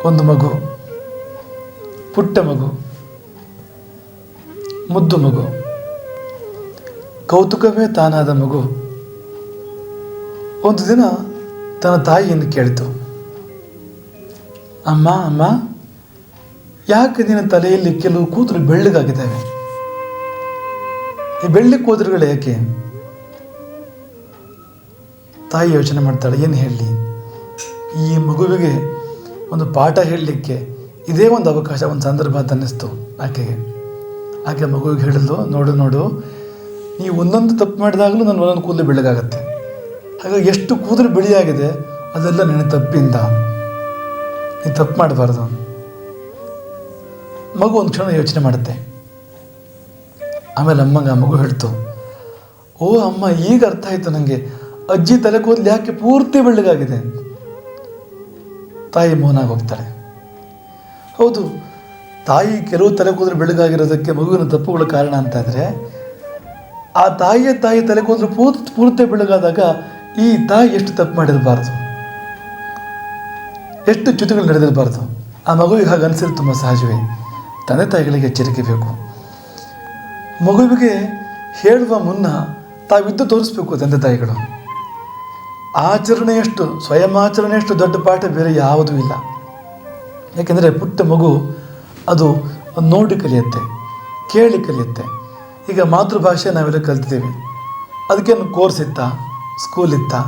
ಒಂದು ಮಗು, ಪುಟ್ಟ ಮಗು, ಮುದ್ದು ಮಗು, ಕೌತುಕವೇ ತಾನಾದ ಮಗು ಒಂದು ದಿನ ತನ್ನ ತಾಯಿಯನ್ನು ಕೇಳಿತು, ಅಮ್ಮ ಅಮ್ಮ, ಯಾಕೆ ನಿನ್ನ ತಲೆಯಲ್ಲಿ ಕೆಲವು ಕೂದಲು ಬೆಳ್ಳಗಾಗಿದ್ದಾವೆ? ಈ ಬೆಳ್ಳಿ ಕೂದಲುಗಳು ಯಾಕೆ? ತಾಯಿ ಯೋಚನೆ ಮಾಡ್ತಾಳೆ, ಏನು ಹೇಳಲಿ? ಈ ಮಗುವಿಗೆ ಒಂದು ಪಾಠ ಹೇಳಲಿಕ್ಕೆ ಇದೇ ಒಂದು ಅವಕಾಶ, ಒಂದು ಸಂದರ್ಭ ಅಂತ ಅನ್ನಿಸ್ತು ಆಕೆ ಮಗುವಿಗೆ ಹೇಳಿದ್ಲು, ನೋಡು, ನೀವು ಒಂದೊಂದು ತಪ್ಪು ಮಾಡಿದಾಗಲೂ ನನ್ನ ಒಂದೊಂದು ಕೂದಲು ಬೆಳ್ಳಗಾಗತ್ತೆ. ಹಾಗಾಗಿ ಎಷ್ಟು ಕೂದಲು ಬಿಳಿಯಾಗಿದೆ ಅದೆಲ್ಲ ನಿನ್ನ ತಪ್ಪಿಂದ, ನೀನು ತಪ್ಪು ಮಾಡಬಾರ್ದು. ಮಗು ಒಂದು ಕ್ಷಣ ಯೋಚನೆ ಮಾಡುತ್ತೆ. ಆಮೇಲೆ ಅಮ್ಮಂಗೆ ಆ ಮಗು ಹೇಳ್ತು, ಓ ಅಮ್ಮ, ಈಗ ಅರ್ಥ ಆಯಿತು ನನಗೆ, ಅಜ್ಜಿ ತಲೆ ಕೂದಲು ಯಾಕೆ ಪೂರ್ತಿ ಬೆಳ್ಳಗಾಗಿದೆ. ತಾಯಿ ಮೌನಾಗಿ ಹೋಗ್ತಾಳೆ. ಹೌದು, ತಾಯಿ ಕೆಲವು ತಲೆ ಕೂದಲು ಬೆಳ್ಳಗಾಗಿರೋದಕ್ಕೆ ಮಗುವಿನ ತಪ್ಪುಗಳ ಕಾರಣ ಅಂತ ಇದ್ರೆ, ಆ ತಾಯಿ ತಲೆ ಕೂದಲು ಪೂರ್ತಿ ಬೆಳ್ಳಗಾದಾಗ ಈ ತಾಯಿ ಎಷ್ಟು ತಪ್ಪು ಮಾಡಿರಬಾರ್ದು, ಎಷ್ಟು ಚ್ಯುತಿಗಳು ನಡೆದಿರಬಾರ್ದು. ಆ ಮಗುವಿಗೆ ಹಾಗೆ ಅನಿಸಿದ್ರೆ ತುಂಬ ಸಹಜವೇ. ತಂದೆ ತಾಯಿಗಳಿಗೆ ಎಚ್ಚರಿಕೆ ಬೇಕು. ಮಗುವಿಗೆ ಹೇಳುವ ಮುನ್ನ ತಾವಿದ್ದು ತೋರಿಸ್ಬೇಕು. ತಂದೆ ತಾಯಿಗಳು ಆಚರಣೆಯಷ್ಟು, ಸ್ವಯಂ ಆಚರಣೆಯಷ್ಟು ದೊಡ್ಡ ಪಾಠ ಬೇರೆ ಯಾವುದೂ ಇಲ್ಲ. ಯಾಕೆಂದರೆ ಪುಟ್ಟ ಮಗು ಅದು ನೋಡಿ ಕಲಿಯುತ್ತೆ, ಕೇಳಿ ಕಲಿಯುತ್ತೆ. ಈಗ ಮಾತೃಭಾಷೆ ನಾವೆಲ್ಲ ಕಲ್ತಿದ್ದೀವಿ, ಅದಕ್ಕೇನು ಕೋರ್ಸ್ ಇತ್ತಾ, ಸ್ಕೂಲ್ ಇತ್ತಾ,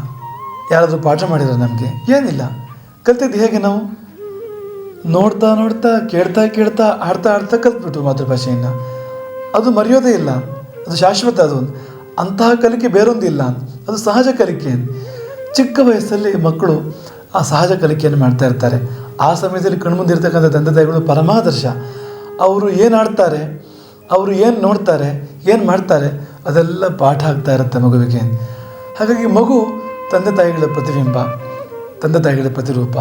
ಯಾರಾದರೂ ಪಾಠ ಮಾಡಿರೋ? ನಮಗೆ ಏನಿಲ್ಲ. ಕಲ್ತಿದ್ದು ಹೇಗೆ? ನಾವು ನೋಡ್ತಾ ಕೇಳ್ತಾ ಆಡ್ತಾ ಕಲ್ತ್ಬಿಟ್ಟು ಮಾತೃಭಾಷೆಯನ್ನು. ಅದು ಮರೆಯೋದೇ ಇಲ್ಲ, ಅದು ಶಾಶ್ವತ. ಅದು ಅಂತಹ ಕಲಿಕೆ ಬೇರೊಂದಿಲ್ಲ, ಅದು ಸಹಜ ಕಲಿಕೆ. ಚಿಕ್ಕ ವಯಸ್ಸಲ್ಲಿ ಮಕ್ಕಳು ಆ ಸಹಜ ಕಲಿಕೆಯನ್ನು ಮಾಡ್ತಾ ಇರ್ತಾರೆ. ಆ ಸಮಯದಲ್ಲಿ ಕಣ್ಮುಂದಿರ್ತಕ್ಕಂಥ ತಂದೆ ತಾಯಿಗಳು ಪರಮಾದರ್ಶ. ಅವರು ಏನು ಆಡ್ತಾರೆ, ಅವರು ಏನು ನೋಡ್ತಾರೆ, ಏನು ಮಾಡ್ತಾರೆ, ಅದೆಲ್ಲ ಪಾಠ ಆಗ್ತಾ ಇರುತ್ತೆ ಮಗುವಿಗೆ. ಹಾಗಾಗಿ ಮಗು ತಂದೆ ತಾಯಿಗಳ ಪ್ರತಿಬಿಂಬ, ತಂದೆ ತಾಯಿಗಳ ಪ್ರತಿರೂಪ.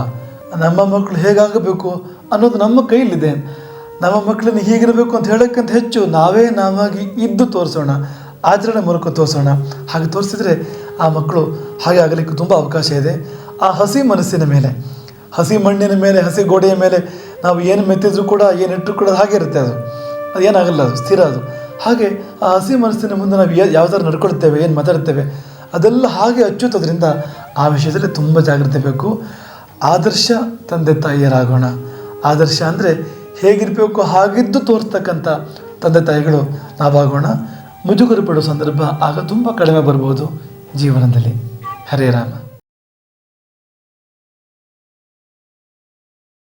ನಮ್ಮ ಮಕ್ಕಳು ಹೇಗಾಗಬೇಕು ಅನ್ನೋದು ನಮ್ಮ ಕೈಯಲ್ಲಿದೆ. ನಮ್ಮ ಮಕ್ಕಳನ್ನು ಹೀಗಿರಬೇಕು ಅಂತ ಹೇಳೋಕ್ಕಿಂತ ಹೆಚ್ಚು ನಾವಾಗಿ ಇದ್ದು ತೋರಿಸೋಣ, ಆಚರಣೆ ಮೂಲಕ ತೋರಿಸೋಣ. ಹಾಗೆ ತೋರಿಸಿದ್ರೆ ಆ ಮಕ್ಕಳು ಹಾಗೆ ಆಗಲಿಕ್ಕೆ ತುಂಬ ಅವಕಾಶ ಇದೆ. ಆ ಹಸಿ ಮನಸ್ಸಿನ ಮೇಲೆ, ಹಸಿ ಮಣ್ಣಿನ ಮೇಲೆ, ಹಸಿ ಗೋಡೆಯ ಮೇಲೆ ನಾವು ಏನು ಮೆತ್ತಿದ್ರೂ ಕೂಡ, ಏನು ಇಟ್ಟರೂ ಕೂಡ ಹಾಗೆ ಇರುತ್ತೆ. ಅದು ಏನಾಗಲ್ಲ, ಅದು ಸ್ಥಿರ. ಅದು ಹಾಗೆ ಆ ಹಸಿ ಮನಸ್ಸಿನ ಮುಂದೆ ನಾವು ಯಾವ ಥರ ನಡ್ಕೊಳ್ತೇವೆ, ಏನು ಮಾತಾಡ್ತೇವೆ, ಅದೆಲ್ಲ ಹಾಗೆ ಅಚ್ಚುತ್ತದ್ರಿಂದ ಆ ವಿಷಯದಲ್ಲಿ ತುಂಬ ಜಾಗ್ರತೆ ಬೇಕು. ಆದರ್ಶ ತಂದೆ ತಾಯಿಯರಾಗೋಣ. ಆದರ್ಶ ಅಂದರೆ ಹೇಗಿರಬೇಕು ಹಾಗಿದ್ದು ತೋರಿಸ್ತಕ್ಕಂಥ ತಂದೆ ತಾಯಿಗಳು ನಾವಾಗೋಣ. ಮುಜುಗರ ಪಡೋ ಸಂದರ್ಭ ಆಗ ತುಂಬ ಕಡಿಮೆ ಬರ್ಬೋದು ಜೀವನದಲ್ಲಿ. ಹರೇ ರಾಮ.